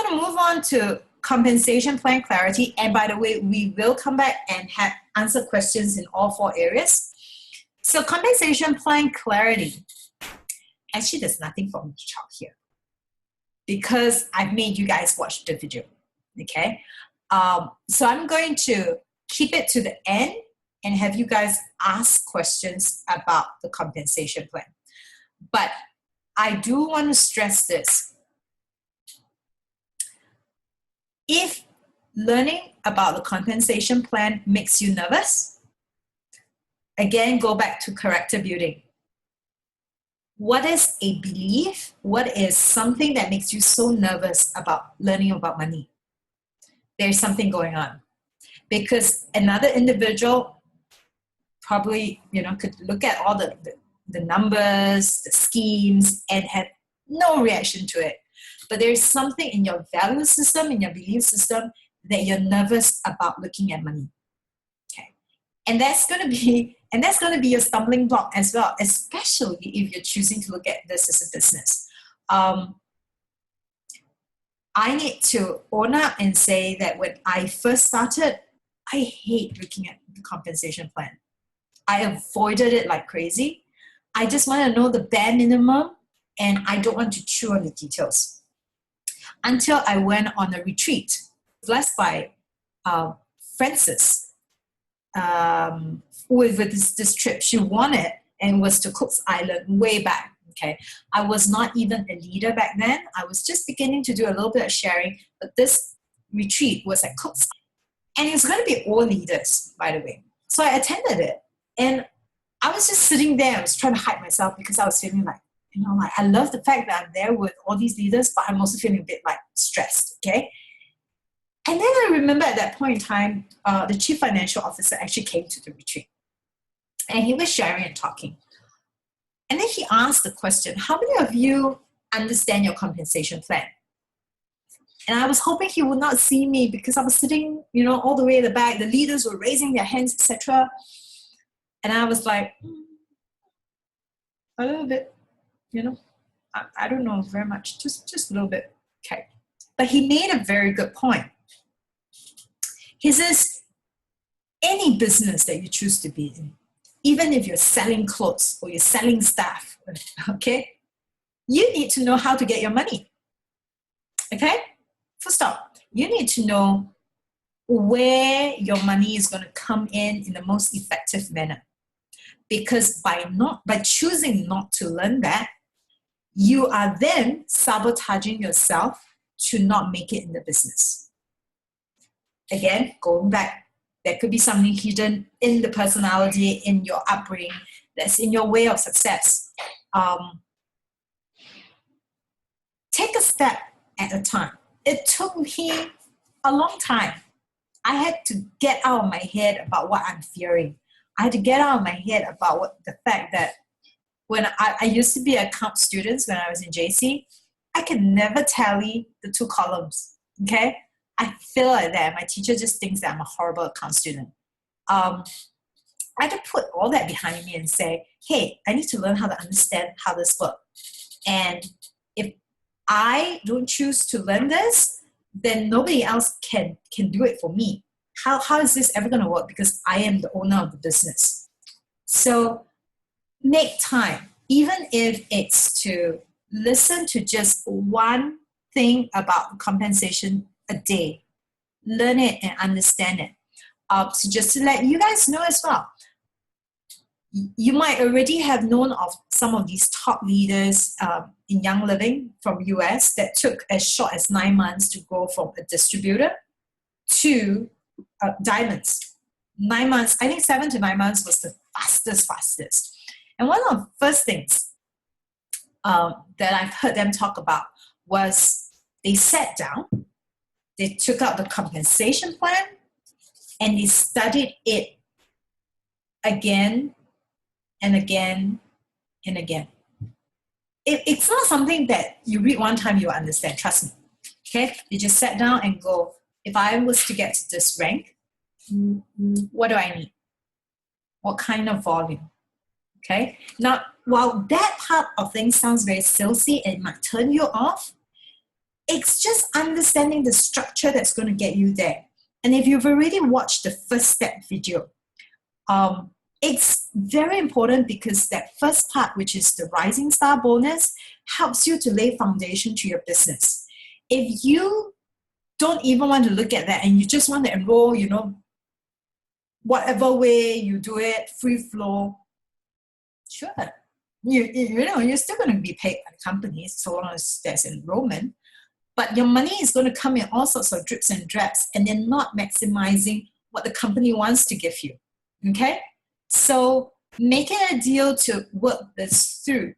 going to move on to compensation plan clarity. And by the way, we will come back and answer questions in all 4 areas. So compensation plan clarity. Actually, there's nothing for me to talk here because I've made you guys watch the video. Okay. So I'm going to keep it to the end and have you guys ask questions about the compensation plan. But I do want to stress this. If learning about the compensation plan makes you nervous, again, go back to character building. What is a belief? What is something that makes you so nervous about learning about money? There's something going on. Because another individual probably, could look at all the numbers, the schemes, and have no reaction to it. But there's something in your value system, in your belief system, that you're nervous about looking at money. Okay. And that's going to be your stumbling block as well, especially if you're choosing to look at this as a business. I need to own up and say that when I first started, I hate looking at the compensation plan. I avoided it like crazy. I just want to know the bare minimum and I don't want to chew on the details. Until I went on a retreat, blessed by Frances with this trip. She won it and was to Cook's Island way back. Okay, I was not even a leader back then. I was just beginning to do a little bit of sharing, but this retreat was at Cook's Island. And it was going to be all leaders, by the way. So I attended it. And I was just sitting there. I was trying to hide myself because I was feeling like, I love the fact that I'm there with all these leaders, but I'm also feeling a bit like stressed, okay? And then I remember at that point in time, the chief financial officer actually came to the retreat. And he was sharing and talking. And then he asked the question, how many of you understand your compensation plan? And I was hoping he would not see me because I was sitting, all the way in the back. The leaders were raising their hands, etc. And I was like, a little bit, I don't know very much, just a little bit. Okay. But he made a very good point. He says, any business that you choose to be in, even if you're selling clothes or you're selling stuff, okay, you need to know how to get your money. Okay? Full stop. You need to know where your money is going to come in the most effective manner. Because by choosing not to learn that, you are then sabotaging yourself to not make it in the business. Again, going back, there could be something hidden in the personality, in your upbringing, that's in your way of success. Take a step at a time. It took me a long time. I had to get out of my head about what I'm fearing. I had to get out of my head about the fact that when I used to be an account student when I was in JC, I could never tally the 2 columns, okay? I feel like that. My teacher just thinks that I'm a horrible account student. I had to put all that behind me and say, hey, I need to learn how to understand how this works. And if I don't choose to learn this, then nobody else can do it for me. How is this ever going to work? Because I am the owner of the business. So make time, even if it's to listen to just one thing about compensation a day. Learn it and understand it. So just to let you guys know as well, you might already have known of some of these top leaders in Young Living from US that took as short as 9 months to go from a distributor to diamonds. 9 months, I think 7 to 9 months was the fastest. And one of the first things that I've heard them talk about was they sat down, they took out the compensation plan, and they studied it again and again and again. It's not something that you read one time you understand, trust me. Okay? You just sat down and go, if I was to get to this rank, what do I need? What kind of volume? Okay? Now, while that part of things sounds very salesy and it might turn you off, It's just understanding the structure that's going to get you there. And if you've already watched the first step video, it's very important because that first part, which is the Rising Star bonus, helps you to lay foundation to your business. If you don't even want to look at that and you just want to enroll, whatever way you do it, free flow, sure. You're still going to be paid by the company so long as there's enrollment. But your money is going to come in all sorts of drips and drabs, and they're not maximizing what the company wants to give you. Okay? So make it a deal to work this through.